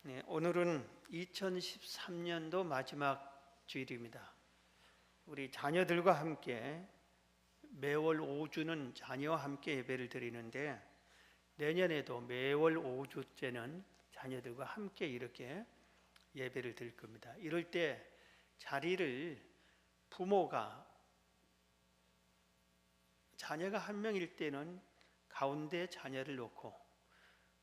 네, 오늘은 2013년도 마지막 주일입니다. 우리 자녀들과 함께 매월 5주는 자녀와 함께 예배를 드리는데, 내년에도 매월 5주째는 자녀들과 함께 이렇게 예배를 드릴 겁니다. 이럴 때 자리를 부모가, 자녀가 한 명일 때는 가운데 자녀를 놓고,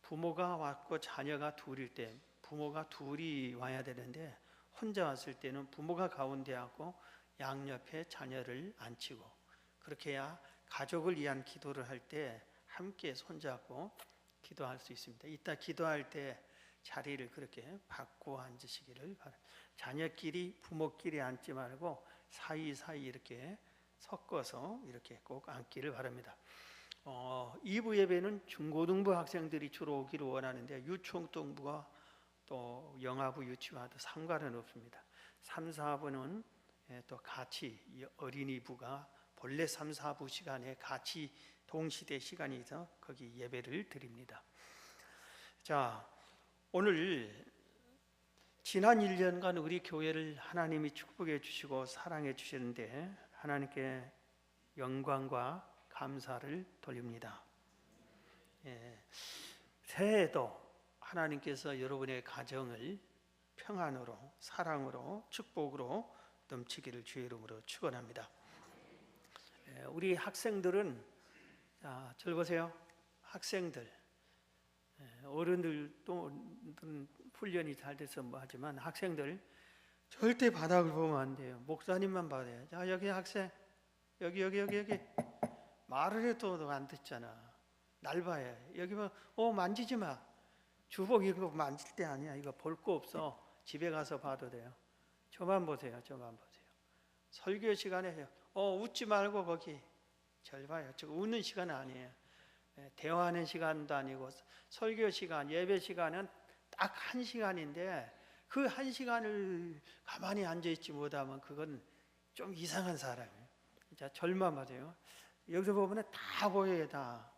부모가 왔고 자녀가 둘일 때 부모가 둘이 와야 되는데, 혼자 왔을 때는 부모가 가운데 하고 양옆에 자녀를 앉히고, 그렇게 해야 가족을 위한 기도를 할 때 함께 손잡고 기도할 수 있습니다. 이따 기도할 때 자리를 그렇게 바꾸어 앉으시기를 바랍니다. 자녀끼리 부모끼리 앉지 말고 사이사이 이렇게 섞어서 이렇게 꼭 앉기를 바랍니다. 2부 예배는 중고등부 학생들이 주로 오기를 원하는데, 유초등부가 또 영아부 유치와도 상관은 없습니다. 3, 4부는 또 같이 어린이부가 본래 3, 4부 시간에 같이 동시대 시간이 있어 거기 예배를 드립니다. 자, 오늘 지난 1년간 우리 교회를 하나님이 축복해 주시고 사랑해 주셨는데, 하나님께 영광과 감사를 돌립니다. 새해에도 하나님께서 여러분의 가정을 평안으로, 사랑으로, 축복으로 넘치기를 주의 이름으로 축원합니다. 우리 학생들은, 절 보세요. 학생들, 어른들도 훈련이 잘 돼서 뭐 하지만 학생들 절대 바닥을 보면 안 돼요. 목사님만 봐야. 자, 여기 학생, 여기 말을 해도 안 듣잖아. 날 봐야. 여기 뭐 만지지 마. 주복 이거 만질 때 아니야. 이거 볼 거 없어. 집에 가서 봐도 돼요. 저만 보세요. 설교 시간에 해요. 웃지 말고 거기 절 봐요. 저 웃는 시간 아니에요. 대화하는 시간도 아니고, 설교 시간, 예배 시간은 딱 1시간인데 그 1시간을 가만히 앉아있지 못하면 그건 좀 이상한 사람이에요. 자, 절만 보세요. 여기서 보면 다 보여요. 다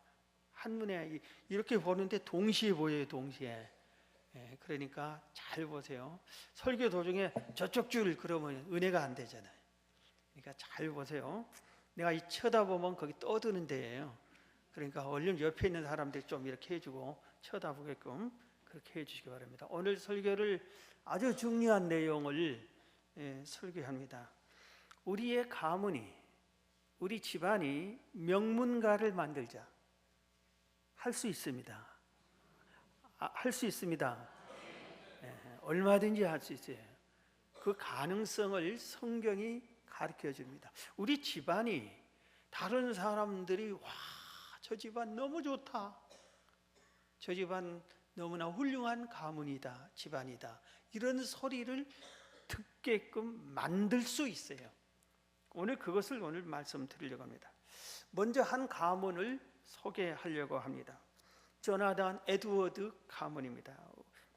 한눈에 이렇게 보는데 동시에 보여요. 동시에. 그러니까 잘 보세요. 설교 도중에 저쪽 줄 그러면 은혜가 안 되잖아요. 그러니까 잘 보세요. 내가 이 쳐다보면 거기 떠드는 데예요. 그러니까 얼른 옆에 있는 사람들 좀 이렇게 해주고 쳐다보게끔 그렇게 해주시기 바랍니다. 오늘 설교를 아주 중요한 내용을 설교합니다. 우리의 가문이, 우리 집안이 명문가를 만들자. 할 수 있습니다. 할 수 있습니다. 얼마든지 할 수 있어요. 그 가능성을 성경이 가르쳐 줍니다. 우리 집안이 다른 사람들이 저 집안 너무 좋다, 저 집안 너무나 훌륭한 가문이다, 집안이다, 이런 소리를 듣게끔 만들 수 있어요. 오늘 그것을 오늘 말씀드리려고 합니다. 먼저 한 가문을 소개하려고 합니다. 조나단 에드워드 가문입니다.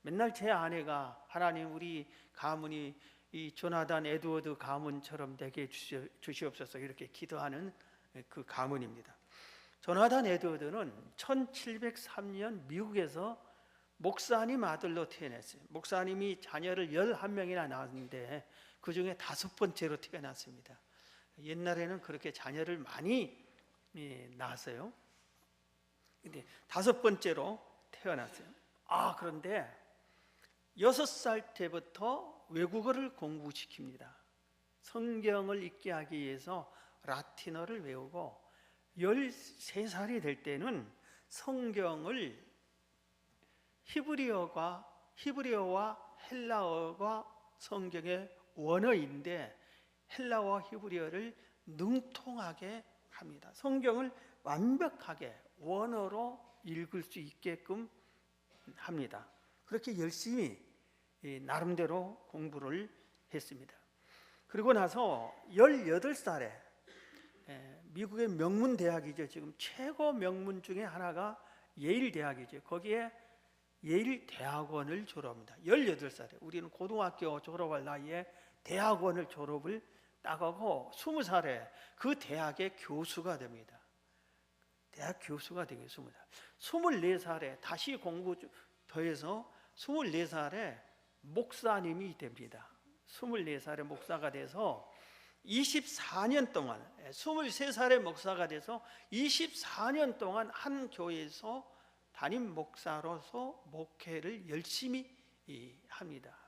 맨날 제 아내가, 하나님 우리 가문이 이 조나단 에드워드 가문처럼 되게 주시옵소서 이렇게 기도하는 그 가문입니다. 조나단 에드워드는 1703년 미국에서 목사님 아들로 태어났어요. 목사님이 자녀를 11명이나 낳았는데 그 중에 5번째로 태어났습니다. 옛날에는 그렇게 자녀를 많이 낳았어요. 근데 5번째로 태어났어요. 그런데 6살 때부터 외국어를 공부시킵니다. 성경을 읽게 하기 위해서 라틴어를 외우고, 13살이 될 때는 성경을 히브리어와 헬라어가 성경의 원어인데 헬라어와 히브리어를 능통하게 합니다. 성경을 완벽하게 원어로 읽을 수 있게끔 합니다. 그렇게 열심히 나름대로 공부를 했습니다. 그리고 나서 18살에 미국의 명문 대학이죠. 지금 최고 명문 중에 하나가 예일 대학이죠. 거기에 예일 대학원을 졸업합니다. 18살에. 우리는 고등학교 졸업할 나이에 대학원을 졸업을 따가고 20살에 그 대학의 교수가 됩니다. 대학 교수가 되게 20살. 24살에 다시 공부 더해서 24살에 목사님이 됩니다. 24살에 목사가 돼서 24년 동안, 23살에 목사가 돼서 24년 동안 한 교회에서 담임 목사로서 목회를 열심히 합니다.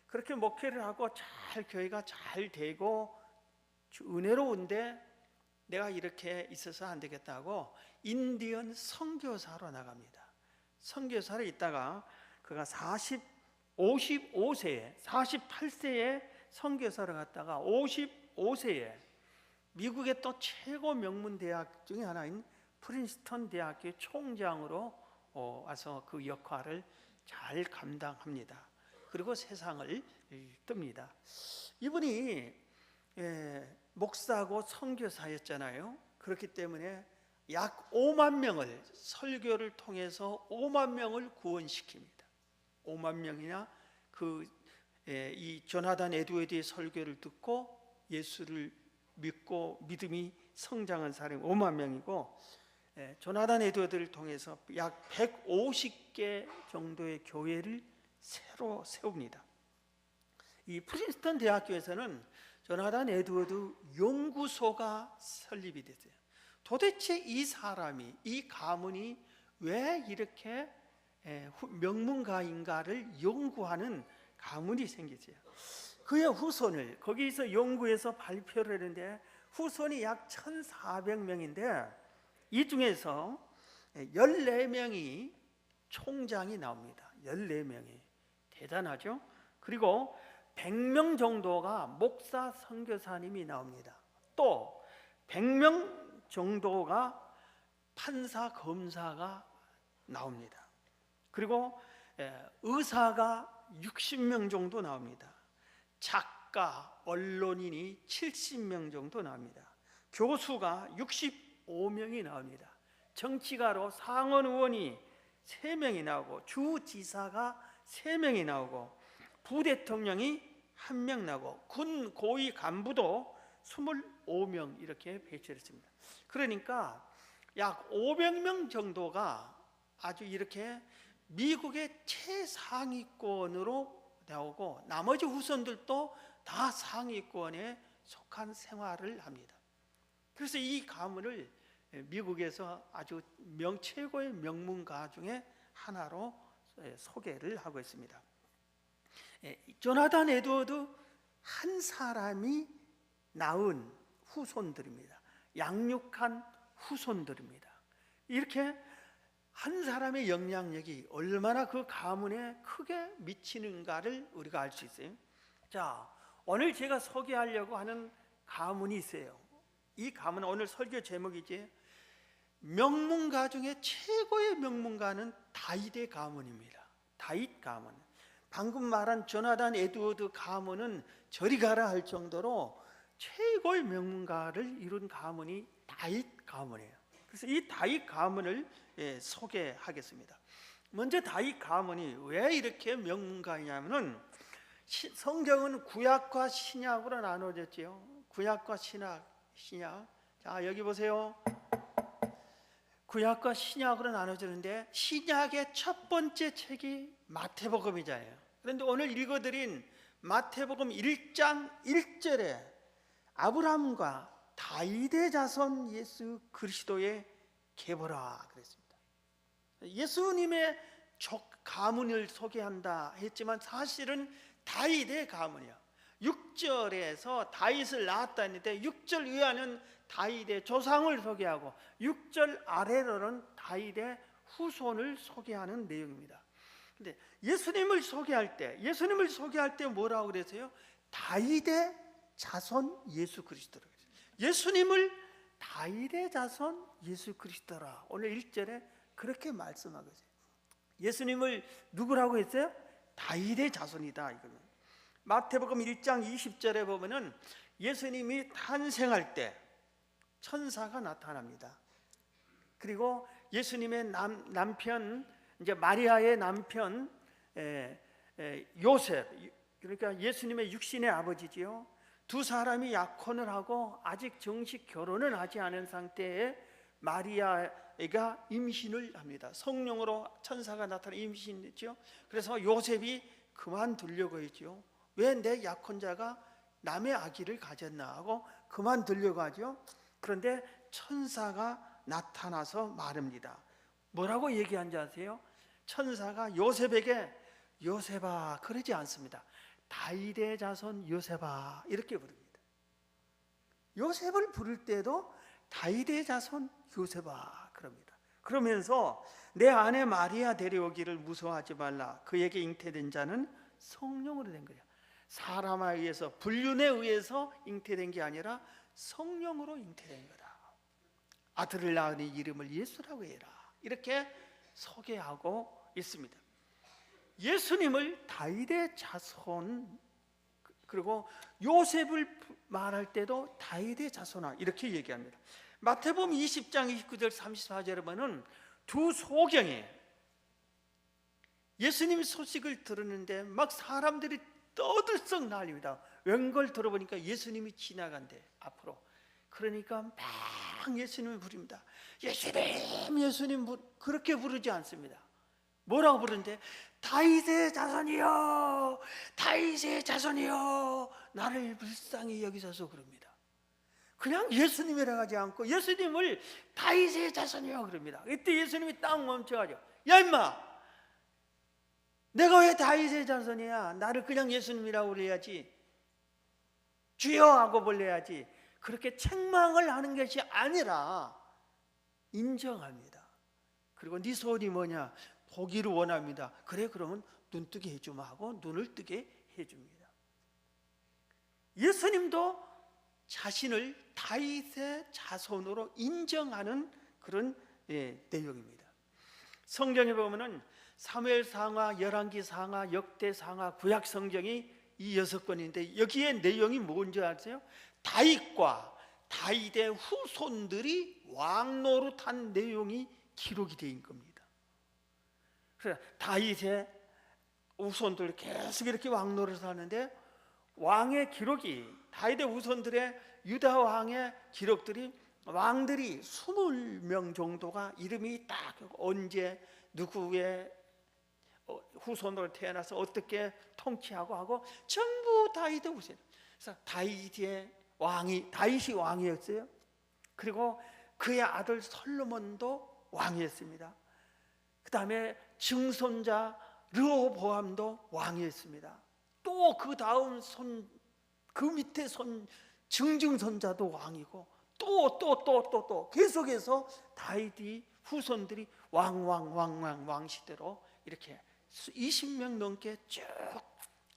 그렇게 목회를 하고 잘 교회가 잘 되고 은혜로운데 내가 이렇게 있어서 안 되겠다고 인디언 선교사로 나갑니다. 선교사로 있다가 그가 58세에 48세에 선교사로 갔다가 55세에 미국의 또 최고 명문 대학 중에 하나인 프린스턴 대학교 총장으로 와서 그 역할을 잘 감당합니다. 그리고 세상을 뜹니다. 이분이 목사고 선교사였잖아요. 그렇기 때문에 약 5만 명을 설교를 통해서 5만 명을 구원시킵니다. 5만 명이나 이 조나단 에드워드의 설교를 듣고 예수를 믿고 믿음이 성장한 사람이 5만 명이고, 조나단 에드워드를 통해서 약 150개 정도의 교회를 새로 세웁니다. 이 프린스턴 대학교에서는 조나단 에드워드 연구소가 설립이 됐어요. 도대체 이 사람이, 이 가문이 왜 이렇게 명문가인가를 연구하는 가문이 생기죠. 그의 후손을 거기서 연구해서 발표를 했는데 후손이 약 1,400명인데 이 중에서 14명이 총장이 나옵니다. 14명이 대단하죠. 그리고 100명 정도가 목사 선교사님이 나옵니다. 또 100명 정도가 판사 검사가 나옵니다. 그리고 의사가 60명 정도 나옵니다. 작가, 언론인이 70명 정도 나옵니다. 교수가 65명이 나옵니다. 정치가로 상원 의원이 3명이 나오고 주지사가 3명이 나오고 부대통령이 1명 나오고 군 고위 간부도 25명 이렇게 배치했습니다. 그러니까 약 500명 정도가 아주 이렇게 미국의 최상위권으로 나오고 나머지 후손들도 다 상위권에 속한 생활을 합니다. 그래서 이 가문을 미국에서 아주 최고의 명문가 중에 하나로 소개를 하고 있습니다. 조나단 에드워드 한 사람이 낳은 후손들입니다. 양육한 후손들입니다. 이렇게 한 사람의 영향력이 얼마나 그 가문에 크게 미치는가를 우리가 알 수 있어요. 자, 오늘 제가 소개하려고 하는 가문이 있어요. 이 가문은 오늘 설교 제목이지, 명문가 중에 최고의 명문가는 다윗의 가문입니다. 다윗 가문. 방금 말한 조나단 에드워드 가문은 저리 가라 할 정도로 최고의 명문가를 이룬 가문이 다윗 가문이에요. 그래서 이 다윗 가문을 소개하겠습니다. 먼저 다윗 가문이 왜 이렇게 명문가이냐면은 성경은 구약과 신약으로 나눠졌지요. 구약과 신약. 자, 여기 보세요. 구약과 신약으로 나눠지는데 신약의 첫 번째 책이 마태복음이잖아요. 그런데 오늘 읽어드린 마태복음 1장 1절에 아브라함과 다윗의 자손 예수 그리스도의 계보라 그랬습니다. 예수님의 가문을 소개한다 했지만 사실은 다윗의 가문이야. 6절에서 다윗을 낳았다 했는데 6절 위에는 다윗의 조상을 소개하고 6절 아래로는 다윗의 후손을 소개하는 내용입니다. 근데 예수님을 소개할 때 뭐라고 그랬어요? 다윗의 자손 예수 그리스도라고 했어요. 예수님을 다윗의 자손 예수 그리스도라. 오늘 1절에 그렇게 말씀하고 있어요. 예수님을 누구라고 했어요? 다윗의 자손이다 이거는. 마태복음 1장 20절에 보면은 예수님이 탄생할 때 천사가 나타납니다. 그리고 예수님의 남편, 이제 마리아의 남편 요셉, 그러니까 예수님의 육신의 아버지지요. 두 사람이 약혼을 하고 아직 정식 결혼을 하지 않은 상태에 마리아 마리아가 임신을 합니다. 성령으로 천사가 나타나 임신했죠. 그래서 요셉이 그만두려고 했죠. 왜 내 약혼자가 남의 아기를 가졌나 하고 그만두려고 하죠. 그런데 천사가 나타나서 말합니다. 뭐라고 얘기한지 아세요? 천사가 요셉에게 요셉아 그러지 않습니다. 다윗의 자손 요셉아 이렇게 부릅니다. 요셉을 부를 때도 다윗의 자손 요셉아 그럽니다. 그러면서 내 아내 마리아 데려오기를 무서워하지 말라. 그에게 잉태된 자는 성령으로 된 거야. 사람에 의해서 불륜에 의해서 잉태된 게 아니라 성령으로 잉태된 거다. 아들을 낳으니 이름을 예수라고 해라. 이렇게 소개하고 있습니다. 예수님을 다윗의 자손, 그리고 요셉을 말할 때도 다윗의 자손아 이렇게 얘기합니다. 마태복음 20장 29절 34절에 보면 두 소경에 예수님 소식을 들었는데 막 사람들이 떠들썩 난립니다. 웬걸 들어보니까 예수님이 지나간대 앞으로. 그러니까 막 예수님을 부릅니다. 예수님 예수님 그렇게 부르지 않습니다. 뭐라고 부르는데 다윗의 자손이여 다윗의 자손이여 나를 불쌍히 여기소서 그럽니다. 그냥 예수님이라고 하지 않고 예수님을 다윗의 자손이여 그럽니다. 이때 예수님이 딱 멈춰가지고 야 임마 내가 왜 다윗의 자손이야? 나를 그냥 예수님이라고 불러야지, 주여 하고 불러야지. 그렇게 책망을 하는 것이 아니라 인정합니다. 그리고 네 소원이 뭐냐? 보기를 원합니다. 그래 그러면 눈뜨게 해주마 하고 눈을 뜨게 해줍니다. 예수님도 자신을 다윗의 자손으로 인정하는 그런 내용입니다. 성경에 보면은 사무엘상하, 열왕기상하, 역대상하, 구약성경이 이 6권인데 여기에 내용이 뭔지 아세요? 다윗과 다윗의 후손들이 왕노릇한 내용이 기록이 되어 있는 겁니다. 그래서 다윗의 후손들 계속 이렇게 왕노릇을 하는데 왕의 기록이 다윗의 후손들의 유다 왕의 기록들이 왕들이 20명 정도가 이름이 딱 언제 누구의 후손으로 태어나서 어떻게 통치하고 하고 전부 다윗의 후손. 그래서 다윗이 왕이었어요. 그리고 그의 아들 솔로몬도 왕이었습니다. 그 다음에 증손자 르호보암도 왕이었습니다. 또 그 다음 그 밑에 증증손자도 왕이고 또 계속해서 다윗이 후손들이 왕 시대로 이렇게 20명 넘게 쭉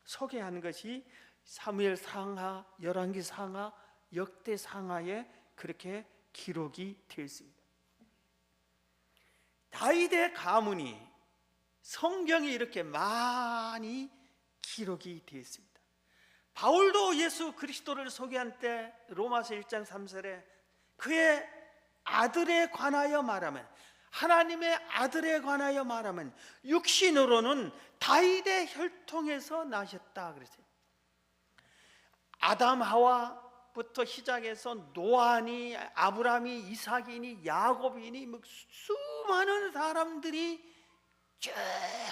소개하는 것이 사무엘 상하, 열왕기 상하, 역대 상하에 그렇게 기록이 되어 있습니다. 다윗의 가문이 성경에 이렇게 많이 기록이 되어 있습니다. 바울도 예수 그리스도를 소개한 때 로마서 1장 3절에 그의 아들에 관하여 말하면, 하나님의 아들에 관하여 말하면 육신으로는 다윗의 혈통에서 나셨다 그랬어요. 아담 하와부터 시작해서 노아니 아브라함이 이삭이니 야곱이니 수많은 사람들이 쭉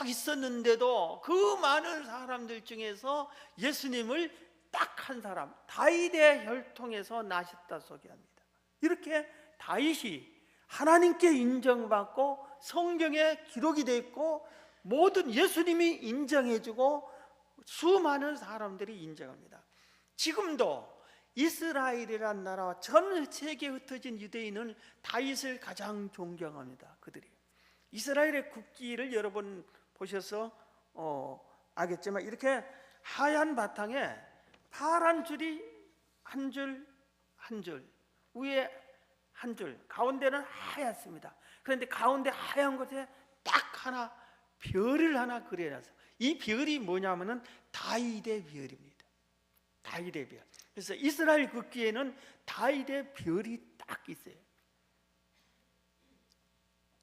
있었는데도 그 많은 사람들 중에서 예수님을 딱 한 사람, 다윗의 혈통에서 나셨다 소개합니다. 이렇게 다윗이 하나님께 인정받고 성경에 기록이 되어 있고 모든 예수님이 인정해주고 수많은 사람들이 인정합니다. 지금도 이스라엘이라는 나라와 전 세계에 흩어진 유대인은 다윗을 가장 존경합니다. 그들이 이스라엘의 국기를 여러분 보셔서 알겠지만 이렇게 하얀 바탕에 파란 줄이 한 줄 한 줄, 위에 한 줄, 가운데는 하얗습니다. 그런데 가운데 하얀 곳에 딱 하나 별을 하나 그려놔서 이 별이 뭐냐면은 다윗의 별입니다. 다윗의 별. 그래서 이스라엘 국기에는 다윗의 별이 딱 있어요.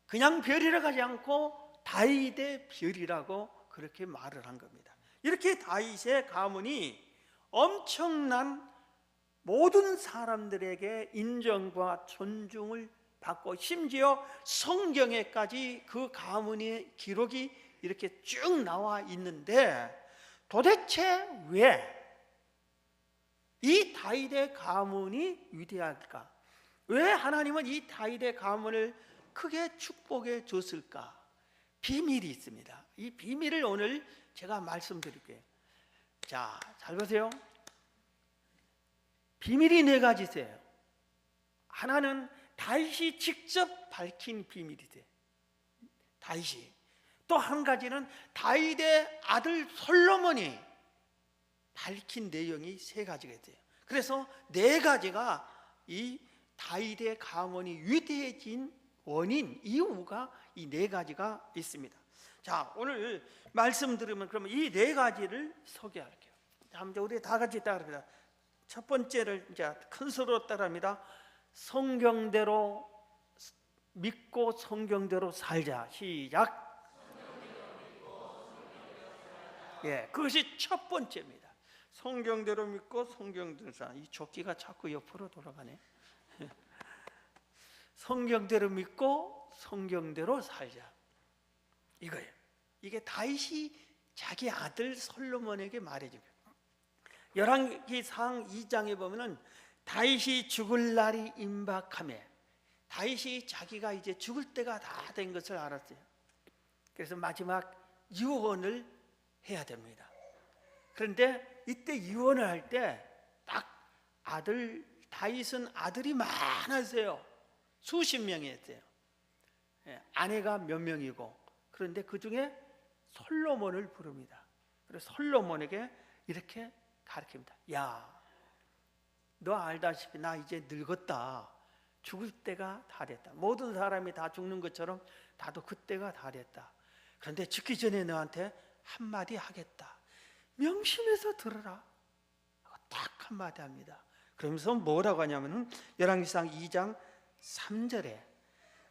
그냥 별이라고 하지 않고 다윗의 별이라고 그렇게 말을 한 겁니다. 이렇게 다윗의 가문이 엄청난 모든 사람들에게 인정과 존중을 받고 심지어 성경에까지 그 가문의 기록이 이렇게 쭉 나와 있는데 도대체 왜 이 다윗의 가문이 위대할까? 왜 하나님은 이 다윗의 가문을 크게 축복해 줬을까? 비밀이 있습니다. 이 비밀을 오늘 제가 말씀드릴게요. 자, 잘 보세요. 비밀이 네 가지세요. 하나는 다윗이 직접 밝힌 비밀이세요. 다윗이. 또 한 가지는 다윗의 아들 솔로몬이 밝힌 내용이 세 가지가 있어요. 그래서 네 가지가 이 다윗의 가문이 위대해진 원인, 이유가 이 네 가지가 있습니다. 자, 오늘 말씀 들으면 그러면 이 네 가지를 소개할게요. 한번 우리 다 같이 따라합니다. 첫 번째를 이제 큰 소리로 따라합니다. 성경대로 믿고 성경대로 살자. 시작. 예, 그것이 첫 번째입니다. 성경대로 믿고 성경대로 살자. 이 조끼가 자꾸 옆으로 돌아가네. 성경대로 믿고 성경대로 살자. 이거예요. 이게 다윗이 자기 아들 솔로몬에게 말해준 거예요. 열왕기상 2장에 보면은 다윗이 죽을 날이 임박하매 다윗이 자기가 이제 죽을 때가 다 된 것을 알았어요. 그래서 마지막 유언을 해야 됩니다. 그런데 이때 유언을 할 때 딱 다윗은 아들이 많았어요. 수십 명이었어요. 아내가 몇 명이고, 그런데 그 중에 솔로몬을 부릅니다. 그래서 솔로몬에게 이렇게 가르칩니다. 야, 너 알다시피 나 이제 늙었다. 죽을 때가 다 됐다. 모든 사람이 다 죽는 것처럼 나도 그때가 다 됐다. 그런데 죽기 전에 너한테 한마디 하겠다. 명심해서 들어라. 딱 한마디 합니다. 그러면서 뭐라고 하냐면은 열왕기상 2장 3절에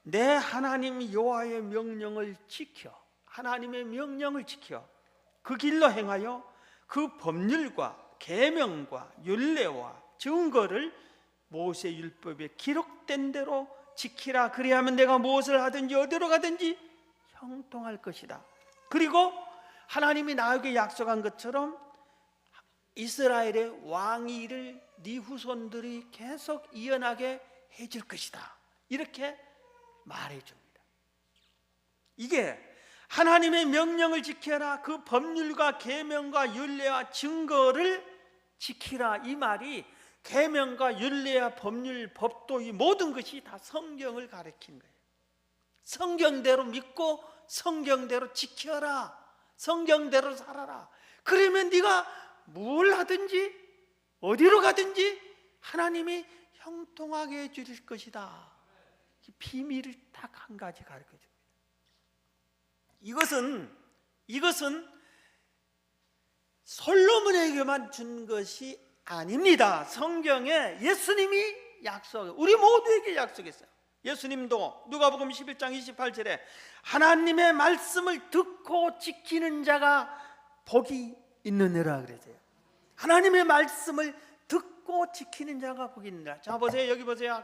내 하나님 여호와의 명령을 지켜, 하나님의 명령을 지켜 그 길로 행하여 그 법률과 계명과 율례와 증거를 모세 율법에 기록된 대로 지키라. 그리하면 내가 무엇을 하든지 어디로 가든지 형통할 것이다. 그리고 하나님이 나에게 약속한 것처럼 이스라엘의 왕위를 네 후손들이 계속 이어나게 해줄 것이다. 이렇게 말해줍니다. 이게 하나님의 명령을 지켜라, 그 법률과 계명과 율례와 증거를 지키라, 이 말이 계명과 율례와 법률, 법도, 이 모든 것이 다 성경을 가리킨 거예요. 성경대로 믿고 성경대로 지켜라, 성경대로 살아라. 그러면 네가 뭘 하든지 어디로 가든지 하나님이 형통하게 해주실 것이다. 비밀을 딱 한 가지 가르쳐줍니다. 이것은 솔로몬에게만 준 것이 아닙니다. 성경에 예수님이 우리 모두에게 약속했어요. 예수님도 누가복음 11장 28절에 하나님의 말씀을 듣고 지키는 자가 복이 있느니라 그랬어요. 하나님의 말씀을 듣고 지키는 자가 복이 있느니라. 자, 보세요. 여기 보세요.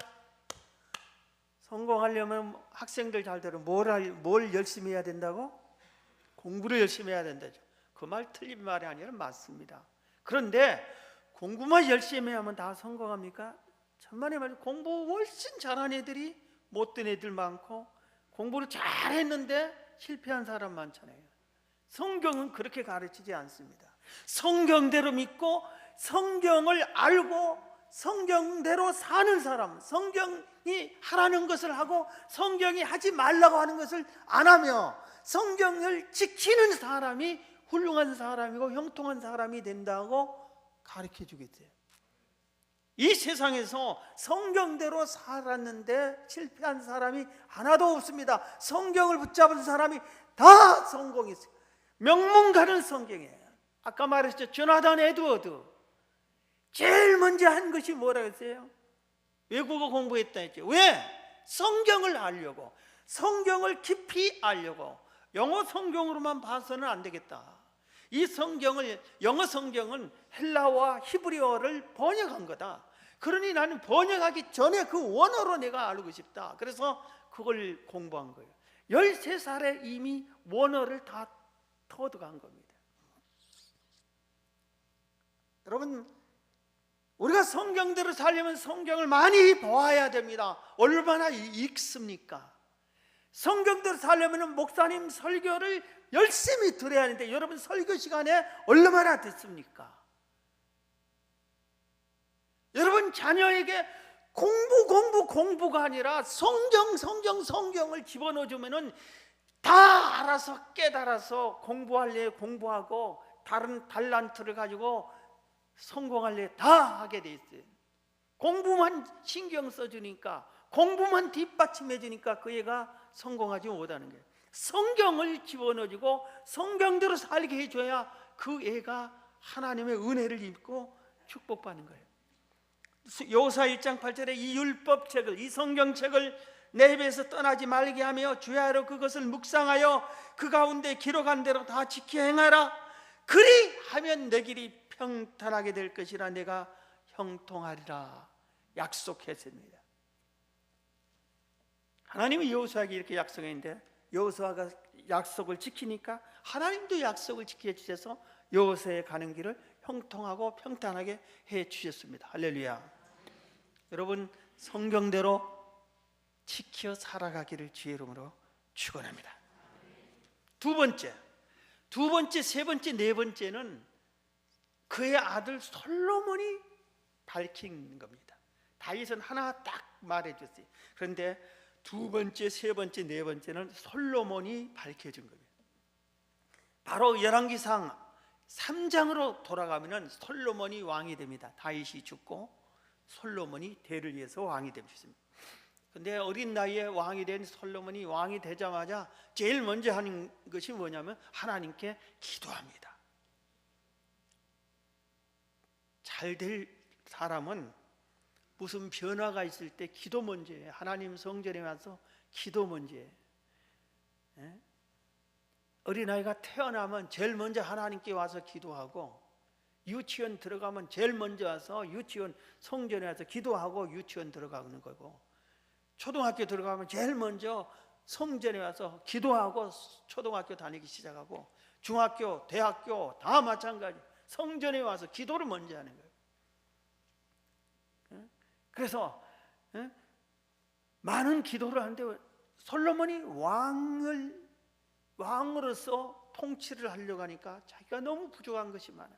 성공하려면 학생들 잘 들으면 뭘 열심히 해야 된다고? 공부를 열심히 해야 된다죠. 그 말 틀린 말이 아니라 맞습니다. 그런데 공부만 열심히 하면 다 성공합니까? 천만의 말씀, 공부 훨씬 잘한 애들이 못된 애들 많고 공부를 잘했는데 실패한 사람 많잖아요. 성경은 그렇게 가르치지 않습니다. 성경대로 믿고 성경을 알고 성경대로 사는 사람, 성경이 하라는 것을 하고 성경이 하지 말라고 하는 것을 안 하며 성경을 지키는 사람이 훌륭한 사람이고 형통한 사람이 된다고 가르쳐 주겠어요. 이 세상에서 성경대로 살았는데 실패한 사람이 하나도 없습니다. 성경을 붙잡은 사람이 다 성공했어요. 명문가는 성경이에요. 아까 말했죠. 조나단 에드워드 제일 먼저 한 것이 뭐라고 했어요? 외국어 공부했다 했죠. 왜? 성경을 알려고, 성경을 깊이 알려고. 영어 성경으로만 봐서는 안 되겠다. 이 성경을, 영어 성경은 헬라어와 히브리어를 번역한 거다. 그러니 나는 번역하기 전에 그 원어로 내가 알고 싶다. 그래서 그걸 공부한 거예요. 13살에 이미 원어를 다 터득한 겁니다. 여러분, 우리가 성경대로 살려면 성경을 많이 보아야 됩니다. 얼마나 읽습니까? 성경대로 살려면 목사님 설교를 열심히 들어야 하는데 여러분 설교 시간에 얼마나 듣습니까? 여러분 자녀에게 공부가 아니라 성경을 집어넣어주면은 다 알아서 깨달아서 공부할래 공부하고 다른 달란트를 가지고 성공할래 다 하게 돼 있어요. 공부만 신경 써주니까, 공부만 뒷받침해 주니까 그 애가 성공하지 못하는 거예요. 성경을 집어넣어주고 성경대로 살게 해줘야 그 애가 하나님의 은혜를 입고 축복받는 거예요. 여호수아 1장 8절에 이 율법책을, 이 성경책을 내 입에서 떠나지 말게 하며 주야로 그것을 묵상하여 그 가운데 기록한 대로 다 지켜 행하라. 그리하면 내 길이 평탄하게 될 것이라 내가 형통하리라 약속했습니다. 하나님이 여호수아에게 이렇게 약속했는데 여호수아가 약속을 지키니까 하나님도 약속을 지켜주셔서 여호수아의 가는 길을 형통하고 평탄하게 해주셨습니다. 할렐루야. 여러분 성경대로 지켜 살아가기를 주의 이름으로 축원합니다. 두 번째, 세 번째, 네 번째는 그의 아들 솔로몬이 밝힌 겁니다. 다윗은 하나 딱 말해줬어요. 그런데 두 번째, 세 번째, 네 번째는 솔로몬이 밝혀준 겁니다. 바로 열왕기상 3장으로 돌아가면 솔로몬이 왕이 됩니다. 다윗이 죽고 솔로몬이 대를 이어서 왕이 되셨습니다. 그런데 어린 나이에 왕이 된 솔로몬이 왕이 되자마자 제일 먼저 하는 것이 뭐냐면 하나님께 기도합니다. 잘 될 사람은 무슨 변화가 있을 때 기도 먼저 해요. 하나님 성전에 와서 기도 먼저 해요. 어린아이가 태어나면 제일 먼저 하나님께 와서 기도하고, 유치원 들어가면 제일 먼저 와서 유치원 성전에 와서 기도하고 유치원 들어가는 거고, 초등학교 들어가면 제일 먼저 성전에 와서 기도하고 초등학교 다니기 시작하고, 중학교, 대학교 다 마찬가지 성전에 와서 기도를 먼저 하는 거예요. 그래서 많은 기도를 하는데 솔로몬이 왕으로서 통치를 하려고 하니까 자기가 너무 부족한 것이 많아.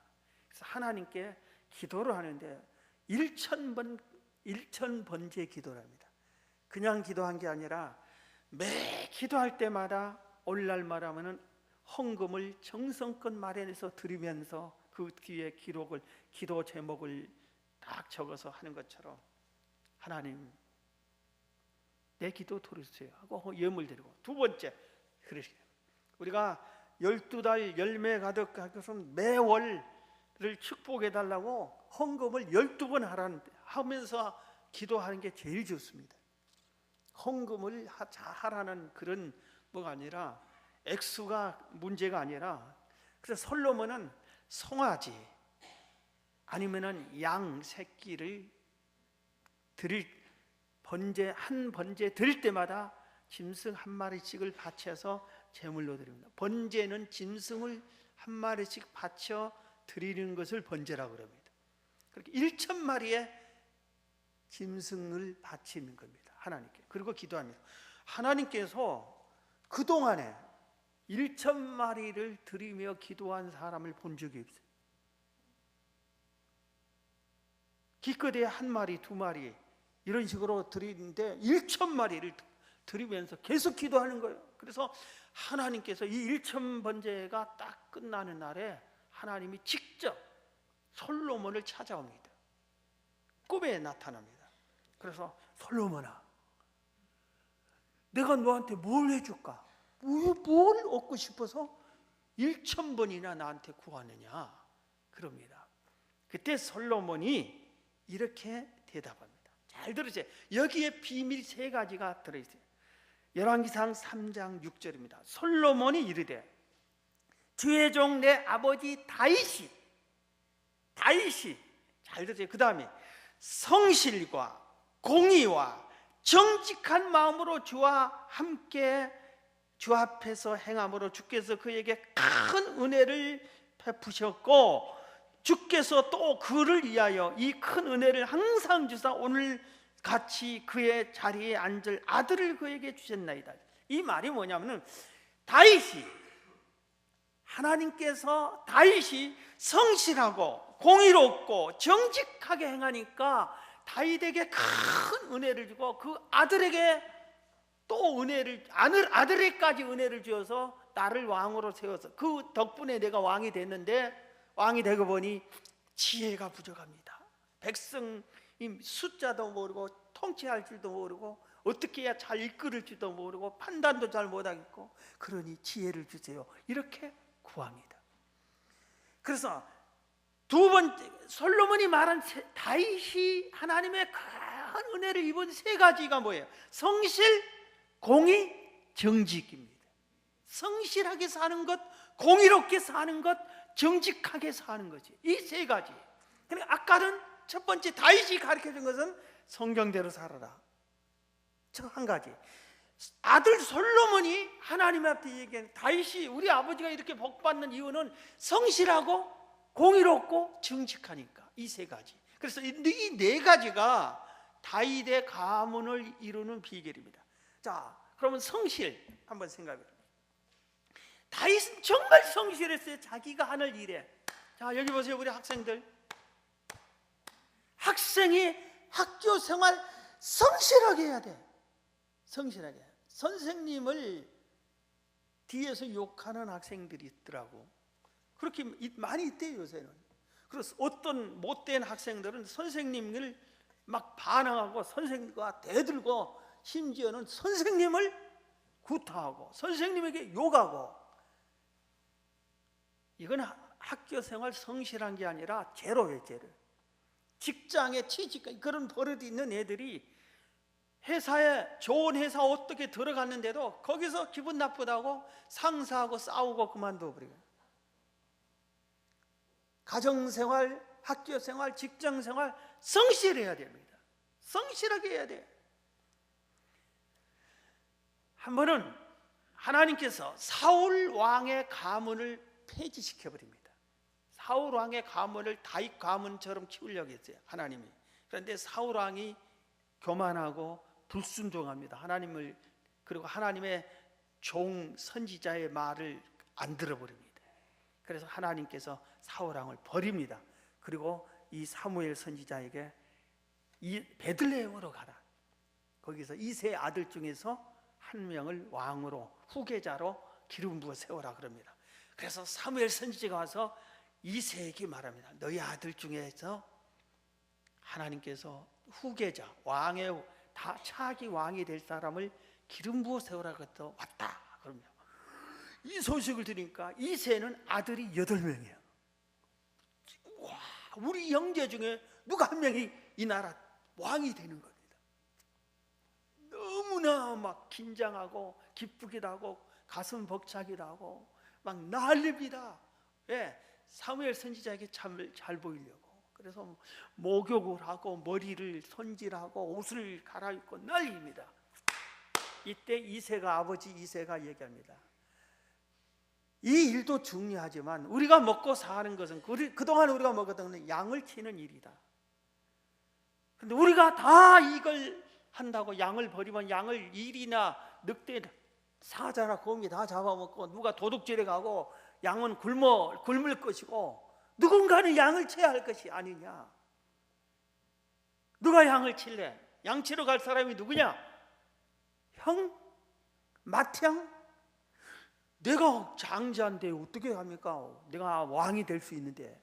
그래서 하나님께 기도를 하는데 1000번째 기도를 합니다. 그냥 기도한 게 아니라 매 기도할 때마다 오늘날만 하면은 헌금을 정성껏 마련해서 드리면서 그 뒤에 기도 제목을 딱 적어서 하는 것처럼 하나님 내 기도 들으세요 하고 예물 드리고, 두 번째 우리가 12달 열매 가득하고서 매월을 축복해 달라고 헌금을 12번 하면서 기도하는 게 제일 좋습니다. 헌금을 하라는 그런 뭐가 아니라 액수가 문제가 아니라, 그래서 솔로몬은 송아지 아니면은 양 새끼를 드릴 한 번제 드릴 때마다 짐승 한 마리씩을 바쳐서 제물로 드립니다. 번제는 짐승을 한 마리씩 바쳐 드리는 것을 번제라고 합니다. 그렇게 1000마리의 짐승을 바치는 겁니다. 하나님께. 그리고 기도합니다. 하나님께서 그동안에 1000마리를 드리며 기도한 사람을 본 적이 없어요. 기껏해야 한 마리, 두 마리 이런 식으로 드리는데 1000마리를 드리면서 계속 기도하는 거예요. 그래서 하나님께서 이 1000번제가 딱 끝나는 날에 하나님이 직접 솔로몬을 찾아옵니다. 꿈에 나타납니다. 그래서 솔로몬아, 내가 너한테 뭘 해줄까? 뭘 얻고 싶어서 1000번이나 나한테 구하느냐? 그럽니다. 그때 솔로몬이 이렇게 대답합니다. 잘 들으세요. 여기에 비밀 3가지가 들어있어요. 열왕기상 3장 6절입니다. 솔로몬이 이르되 주의 종 내 아버지 다윗이 잘 들으세요. 그 다음에 성실과 공의와 정직한 마음으로 주와 함께 주 앞에서 행함으로 주께서 그에게 큰 은혜를 베푸셨고, 주께서 또 그를 위하여 이 큰 은혜를 항상 주사 오늘 같이 그의 자리에 앉을 아들을 그에게 주셨나이다. 이 말이 뭐냐면은, 하나님께서 다윗이 성실하고 공의롭고 정직하게 행하니까 다윗에게 큰 은혜를 주고, 그 아들에게 또 아들에게까지 은혜를 주어서 나를 왕으로 세워서, 그 덕분에 내가 왕이 됐는데, 왕이 되고 보니 지혜가 부족합니다. 백성 숫자도 모르고 통치할 줄도 모르고 어떻게 해야 잘 이끌을 줄도 모르고 판단도 잘 못하겠고, 그러니 지혜를 주세요, 이렇게 구합니다. 그래서 두 번째, 솔로몬이 말한 다윗이 하나님의 큰 은혜를 입은 세 가지가 뭐예요? 성실, 공의, 정직입니다. 성실하게 사는 것, 공의롭게 사는 것, 정직하게 사는 거지. 이 세 가지. 그러니까 아까는 첫 번째 다윗이 가르쳐준 것은 성경대로 살아라, 저 한 가지. 아들 솔로몬이 하나님 앞에 얘기한, 다윗이 우리 아버지가 이렇게 복받는 이유는 성실하고 공의롭고 정직하니까, 이 세 가지. 그래서 이 네 가지가 다윗의 가문을 이루는 비결입니다. 자, 그러면 성실 한번 생각해 보세요. 다윗은 정말 성실했어요. 자기가 하는 일에. 자, 여기 보세요, 우리 학생들. 학생이 학교 생활 성실하게 해야 돼. 성실하게. 선생님을 뒤에서 욕하는 학생들이 있더라고. 그렇게 많이 있대요, 요새는. 그래서 어떤 못된 학생들은 선생님을 막 반항하고 선생님과 대들고, 심지어는 선생님을 구타하고 선생님에게 욕하고. 이건 학교 생활 성실한 게 아니라 제로예요, 제로. 직장에 취직, 그런 버릇이 있는 애들이 회사에, 좋은 회사 어떻게 들어갔는데도 거기서 기분 나쁘다고 상사하고 싸우고 그만둬 버려요. 가정생활, 학교생활, 직장생활 성실해야 됩니다. 성실하게 해야 돼. 한 번은 하나님께서 사울 왕의 가문을 폐지시켜버립니다. 사울 왕의 가문을 다윗 가문처럼 키우려고 했어요, 하나님이. 그런데 사울 왕이 교만하고 불순종합니다. 하나님을, 그리고 하나님의 종 선지자의 말을 안 들어버립니다. 그래서 하나님께서 사울 왕을 버립니다. 그리고 이 사무엘 선지자에게 이 베들레헴으로 가라. 거기서 이 세 아들 중에서 한 명을 왕으로, 후계자로 기름 부어 세워라 그럽니다. 그래서 사무엘 선지자가 와서 이새에게 말합니다. 너희 아들 중에서 하나님께서 후계자, 왕의 다 차기 왕이 될 사람을 기름 부어 세우라고 해서 왔다 그럽니다. 이 소식을 들으니까 이새는 아들이 8명이에요. 와, 우리 형제 중에 누가 한 명이 이 나라 왕이 되는 겁니다. 너무나 막 긴장하고 기쁘기도 하고 가슴 벅차기도 하고 막 난립니다. 왜? 사무엘 선지자에게 참 잘 보이려고. 그래서 목욕을 하고 머리를 손질하고 옷을 갈아입고 난리입니다. 이때 이새가, 아버지 이새가 얘기합니다. 이 일도 중요하지만 우리가 먹고 사는 것은 그동안 우리가 먹었던 건 양을 치는 일이다. 그런데 우리가 다 이걸 한다고 양을 버리면 양을 일이나 늑대, 사자나 곰이 다 잡아먹고 누가 도둑질해 가고 양은 굶을 것이고 누군가는 양을 쳐야 할 것이 아니냐. 누가 양을 칠래? 양 치러 갈 사람이 누구냐? 형? 맏형? 내가 장자인데 어떻게 합니까? 내가 왕이 될 수 있는데.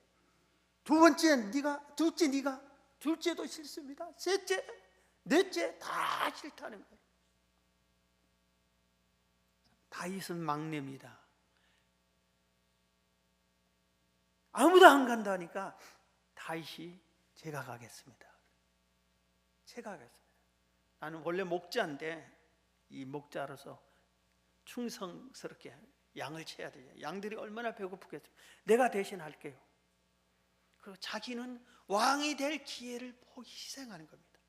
두 번째 네가, 둘째 네가, 둘째도 싫습니다. 셋째, 넷째 다 싫다는 거예요. 다윗은 막내입니다. 아무도 안 간다니까 다윗이 제가 가겠습니다. 제가 가겠습니다. 나는 원래 목자인데 이 목자로서 충성스럽게 양을 쳐야 돼요. 양들이 얼마나 배고프겠어요. 내가 대신 할게요. 그리고 자기는 왕이 될 기회를 희생하는 겁니다.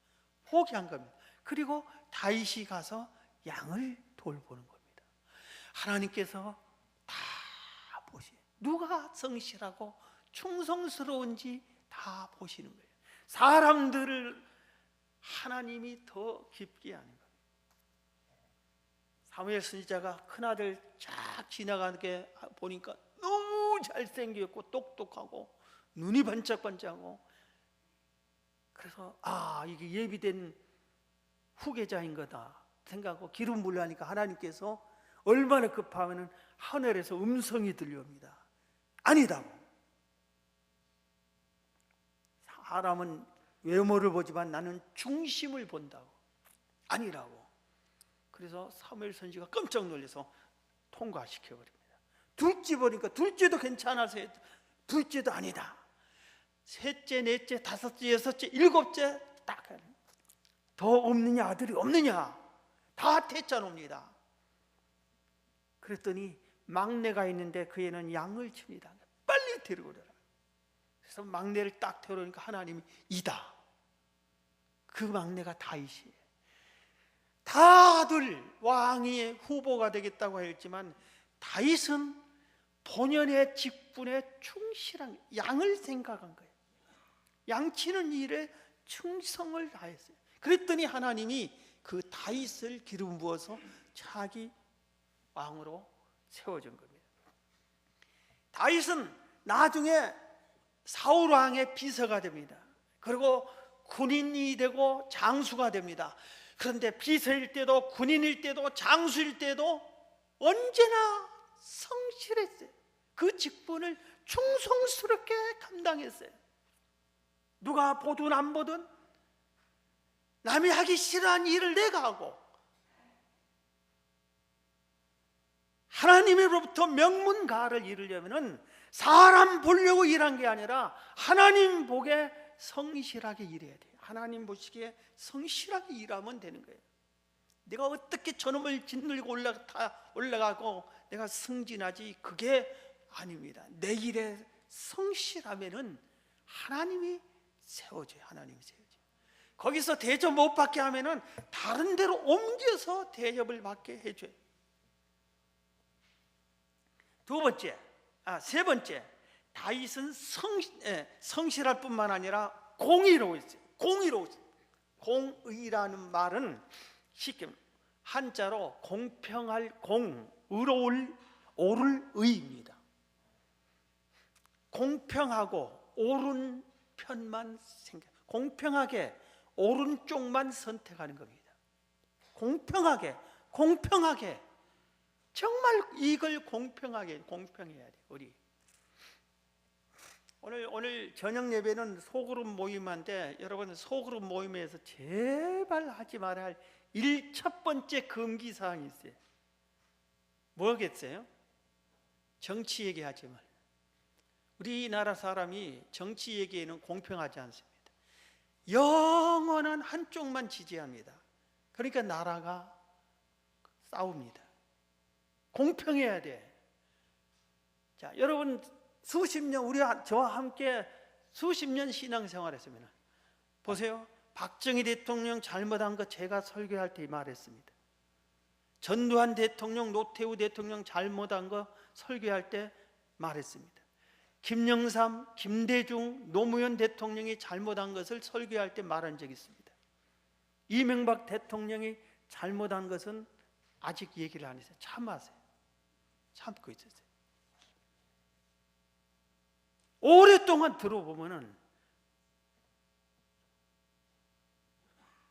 포기한 겁니다. 그리고 다윗이 가서 양을 돌보는 겁니다. 하나님께서 다 보시, 누가 성실하고 충성스러운지 다 보시는 거예요. 사람들을 하나님이 더 깊게 하는 거예요. 사무엘 선지자가 큰아들 쫙 지나가는 게 보니까 너무 잘생겼고 똑똑하고 눈이 반짝반짝하고, 그래서 이게 예비된 후계자인 거다 생각하고 기름 부으려 하니까 하나님께서 얼마나 급하면은 하늘에서 음성이 들려옵니다. 아니다고. 사람은 외모를 보지만 나는 중심을 본다고. 아니라고. 그래서 사무엘 선지가 깜짝 놀라서 통과시켜버립니다. 둘째 보니까 둘째도 괜찮아서 둘째도 아니다. 셋째, 넷째, 다섯째, 여섯째, 일곱째 딱 더 없느냐, 아들이 없느냐, 다 태자 놉니다. 그랬더니 막내가 있는데 그 애는 양을 칩니다. 빨리 데리고 오라. 그래서 막내를 딱 데려오니까 하나님이 이다. 그 막내가 다윗이에요. 다들 왕의 후보가 되겠다고 했지만 다윗은 본연의 직분에 충실한, 양을 생각한 거예요. 양치는 일에 충성을 다했어요. 그랬더니 하나님이 그 다윗을 기름 부어서 자기 왕으로 세워준 겁니다. 다윗은 나중에 사울 왕의 비서가 됩니다. 그리고 군인이 되고 장수가 됩니다. 그런데 비서일 때도 군인일 때도 장수일 때도 언제나 성실했어요. 그 직분을 충성스럽게 감당했어요. 누가 보든 안 보든 남이 하기 싫어하는 일을 내가 하고, 하나님으로부터 명문가를 이루려면 사람 보려고 일한 게 아니라 하나님 보게 성실하게 일해야 돼요. 하나님 보시기에 성실하게 일하면 되는 거예요. 내가 어떻게 저놈을 짓누르고 올라가고 내가 승진하지, 그게 아닙니다. 내 일에 성실하면은 하나님이 세워줘요. 하나님이 세워줘요. 거기서 대접 못 받게 하면은 다른 데로 옮겨서 대접을 받게 해줘요. 세 번째, 다윗은 성실할 뿐만 아니라 공의로웠어요. 공의라는 말은 쉽게 한자로 공평할 공, 옳을 의입니다. 공평하고 옳은 편만 공평하게 옳은 쪽만 선택하는 겁니다. 공평하게 정말 이걸 공평해야 돼. 우리 오늘 저녁 예배는 소그룹 모임인데, 여러분 소그룹 모임에서 제발 하지 말아야 할 첫 번째 금기 사항이 있어요. 뭐겠어요? 정치 얘기하지 말. 우리나라 사람이 정치 얘기에는 공평하지 않습니다. 영원한 한쪽만 지지합니다. 그러니까 나라가 싸웁니다. 공평해야 돼. 자, 여러분 수십 년 저와 함께 수십 년 신앙생활했습니다. 보세요. 박정희 대통령 잘못한 거 제가 설교할 때 말했습니다. 전두환 대통령, 노태우 대통령 잘못한 거 설교할 때 말했습니다. 김영삼, 김대중, 노무현 대통령이 잘못한 것을 설교할 때 말한 적이 있습니다. 이명박 대통령이 잘못한 것은 아직 얘기를 안 했어요. 참았어요. 참고 있었어요. 오랫동안 들어보면은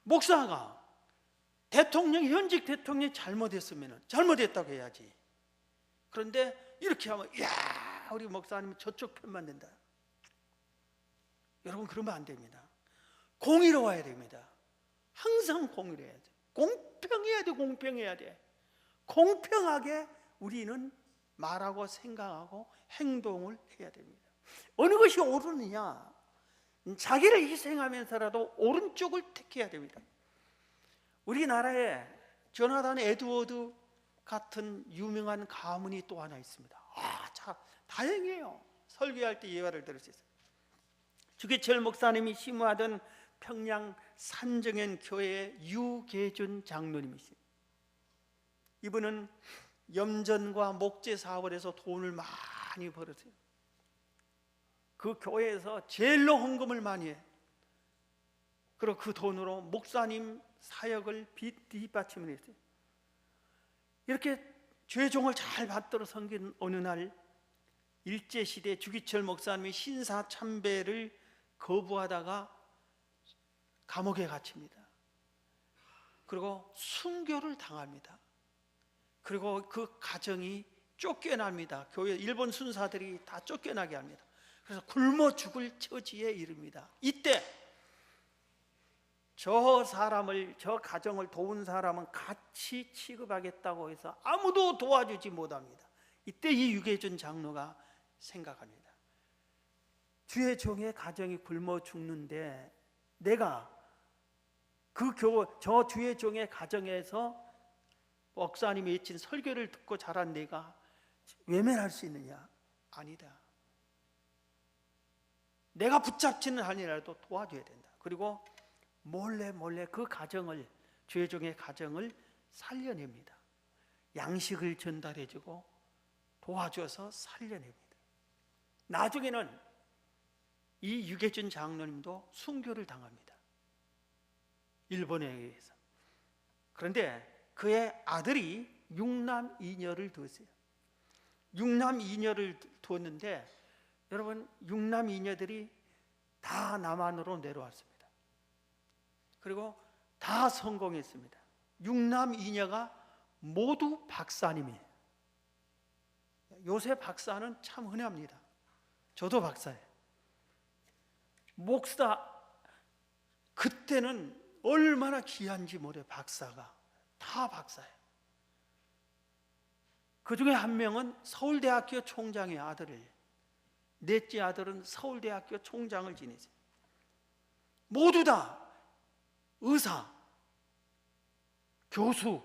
목사가 현직 대통령이 잘못했으면 잘못했다고 해야지. 그런데 이렇게 하면 이야, 우리 목사님은 저쪽 편만 된다. 여러분 그러면 안 됩니다. 공의로워야 됩니다. 항상 공의로워야 돼. 공평해야 돼. 공평하게 우리는 말하고 생각하고 행동을 해야 됩니다. 어느 것이 옳으느냐? 자기를 희생하면서라도 오른쪽을 택해야 됩니다. 우리나라에 조나단 에드워드 같은 유명한 가문이 또 하나 있습니다. 참 다행이에요. 설교할 때 예화를 들을 수 있어요. 주기철 목사님이 심우하던 평양 산정현 교회의 유계준 장로님이십니다. 이분은 염전과 목재 사업을 해서 돈을 많이 벌었어요. 그 교회에서 제일로 헌금을 많이 해요. 그리고 그 돈으로 목사님 사역을 뒷받침을 했어요. 이렇게 죄종을 잘 받들어 섬긴 어느 날 일제시대 주기철 목사님이 신사참배를 거부하다가 감옥에 갇힙니다. 그리고 순교를 당합니다. 그리고 그 가정이 쫓겨납니다. 교회 일본 순사들이 다 쫓겨나게 합니다. 그래서 굶어 죽을 처지에 이릅니다. 이때 저 가정을 도운 사람은 같이 취급하겠다고 해서 아무도 도와주지 못합니다. 이때 이 유계준 장로가 생각합니다. 주의 종의 가정이 굶어 죽는데 내가 저 주의 종의 가정에서 목사님이 외친 설교를 듣고 자란 내가 외면할 수 있느냐? 아니다. 내가 붙잡지는 아니라도 도와줘야 된다. 그리고 몰래 그 가정을, 주의 종의 가정을 살려냅니다. 양식을 전달해주고 도와줘서 살려냅니다. 나중에는 이 유계준 장로님도 순교를 당합니다. 일본에 의해서. 그런데 그의 아들이 육남 2녀를 두었어요. 육남 2녀를 두었는데 여러분, 육남 2녀들이 다 남한으로 내려왔습니다. 그리고 다 성공했습니다. 육남 2녀가 모두 박사님이에요. 요새 박사는 참 흔합니다. 저도 박사예요. 목사, 그때는 얼마나 귀한지 모르요. 박사가 다 박사예요. 그 중에 한 명은 서울대학교 총장의 아들을, 넷째 아들은 서울대학교 총장을 지내세요. 모두 다 의사, 교수,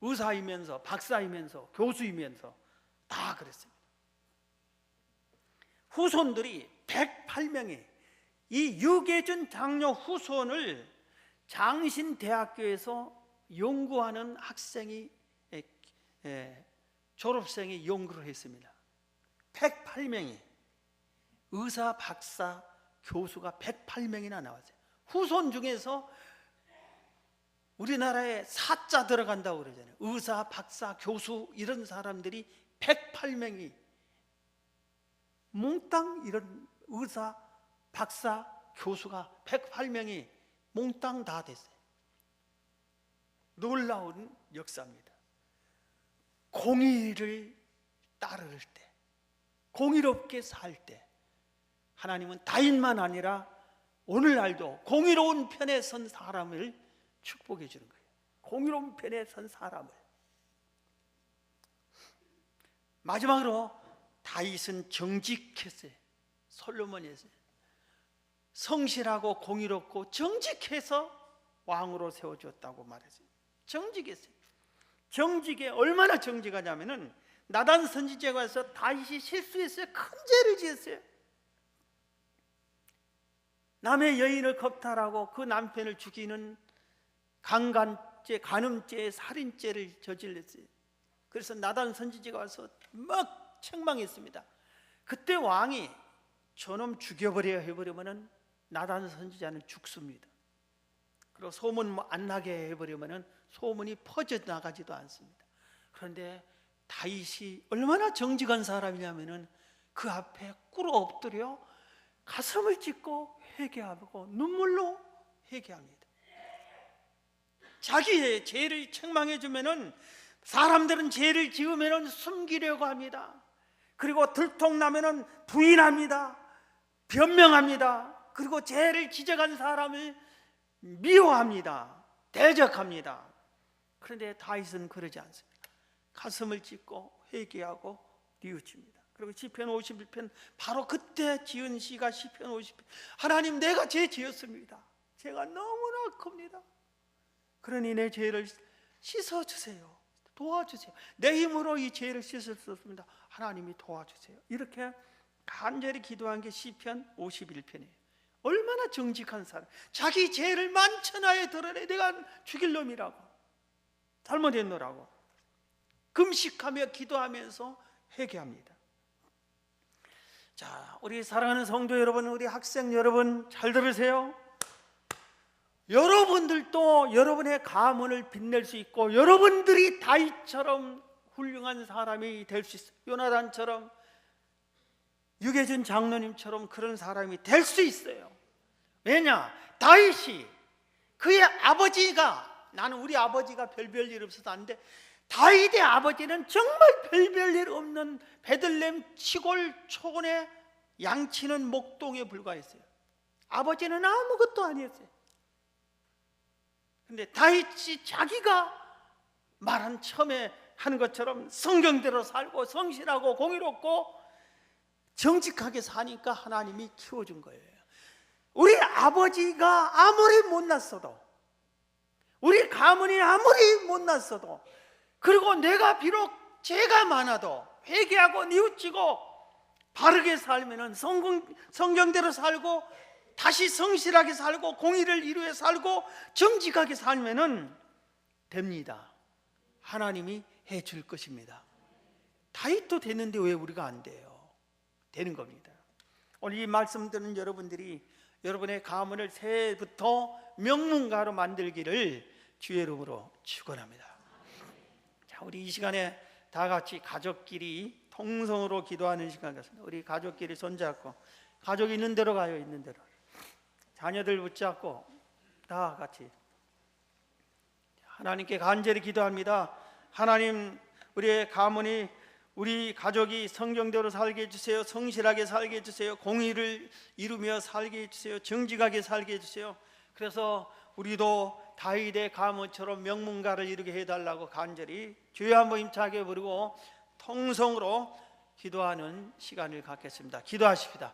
의사이면서 박사이면서 교수이면서 다 그랬습니다. 후손들이 108명이 이 유계준 장로 후손을 장신대학교에서 연구하는 학생이 졸업생이 연구를 했습니다. 108명이 의사, 박사, 교수가 108명이나 나왔어요. 후손 중에서 우리나라에 사자 들어간다고 그러잖아요. 의사, 박사, 교수 이런 사람들이 108명이 몽땅 이런 의사, 박사, 교수가 108명이 몽땅 다 됐어요. 놀라운 역사입니다. 공의를 따를 때, 공의롭게 살 때 하나님은 다인만 아니라 오늘날도 공의로운 편에 선 사람을 축복해 주는 거예요. 공의로운 편에 선 사람을. 마지막으로 다윗은 정직했어요. 솔로몬이 했어요. 성실하고 공의롭고 정직해서 왕으로 세워졌다고 말했어요. 정직했어요. 정직에 얼마나 정직하냐면은 나단 선지자가 와서 다윗이 실수했어요. 큰 죄를 지었어요. 남의 여인을 겁탈하고 그 남편을 죽이는 강간죄, 간음죄, 살인죄를 저질렀어요. 그래서 나단 선지자가 와서 막 책망했습니다. 그때 왕이 저놈 죽여버려 해버리면은 나단 선지자는 죽습니다. 그리고 소문 안 나게 해버리면은 소문이 퍼져나가지도 않습니다. 그런데 다윗이 얼마나 정직한 사람이냐면은 그 앞에 꿇어 엎드려 가슴을 찢고 회개하고 눈물로 회개합니다. 자기의 죄를 책망해 주면은 사람들은 죄를 지으면은 숨기려고 합니다. 그리고 들통나면은 부인합니다. 변명합니다. 그리고 죄를 지적한 사람을 미워합니다. 대적합니다. 그런데 다윗은 그러지 않습니다. 가슴을 찢고 회개하고 뉘우칩니다. 그리고 시편 51편, 바로 그때 지은 시가 시편 50편. 하나님, 내가 죄 지었습니다. 제가 너무나 큽니다. 그러니 내 죄를 씻어주세요. 도와주세요. 내 힘으로 이 죄를 씻을 수 없습니다. 하나님이 도와주세요. 이렇게 간절히 기도한 게 시편 51편이에요. 얼마나 정직한 사람, 자기 죄를 만천하에 드러내 내가 죽일 놈이라고, 잘못했노라고 금식하며 기도하면서 회개합니다. 자, 우리 사랑하는 성도 여러분, 우리 학생 여러분 잘 들으세요. 여러분들도 여러분의 가문을 빛낼 수 있고, 여러분들이 다윗처럼 훌륭한 사람이 될 수 있어요. 요나단처럼, 유계준 장로님처럼 그런 사람이 될 수 있어요. 왜냐? 다윗이 그의 아버지가, 나는 우리 아버지가 별별 일 없어서 안 돼, 다윗의 아버지는 정말 별별 일 없는 베들레헴 시골 촌에 양치는 목동에 불과했어요. 아버지는 아무것도 아니었어요. 근데 다윗이 자기가 말한 처음에 하는 것처럼 성경대로 살고 성실하고 공의롭고 정직하게 사니까 하나님이 키워준 거예요. 우리 아버지가 아무리 못났어도, 우리 가문이 아무리 못났어도, 그리고 내가 비록 죄가 많아도 회개하고 뉘우치고 바르게 살면은, 성경대로 살고 다시 성실하게 살고 공의를 이루어 살고 정직하게 살면은 됩니다. 하나님이 해줄 것입니다. 다윗도 되는데 왜 우리가 안 돼요? 되는 겁니다. 오늘 이 말씀 듣는 여러분들이 여러분의 가문을 새해부터 명문가로 만들기를 주의 이름으로 축원합니다. 자, 우리 이 시간에 다 같이 가족끼리 통성으로 기도하는 시간 같습니다. 우리 가족끼리 손잡고, 가족 있는 대로 가요. 있는 대로. 자녀들 붙잡고 다 같이 하나님께 간절히 기도합니다. 하나님, 우리의 가문이, 우리 가족이 성경대로 살게 해주세요. 성실하게 살게 해주세요. 공의를 이루며 살게 해주세요. 정직하게 살게 해주세요. 그래서 우리도 다윗의 가문처럼 명문가를 이루게 해달라고 간절히 주여 한번 힘차게 부르고 통성으로 기도하는 시간을 갖겠습니다. 기도하십시다.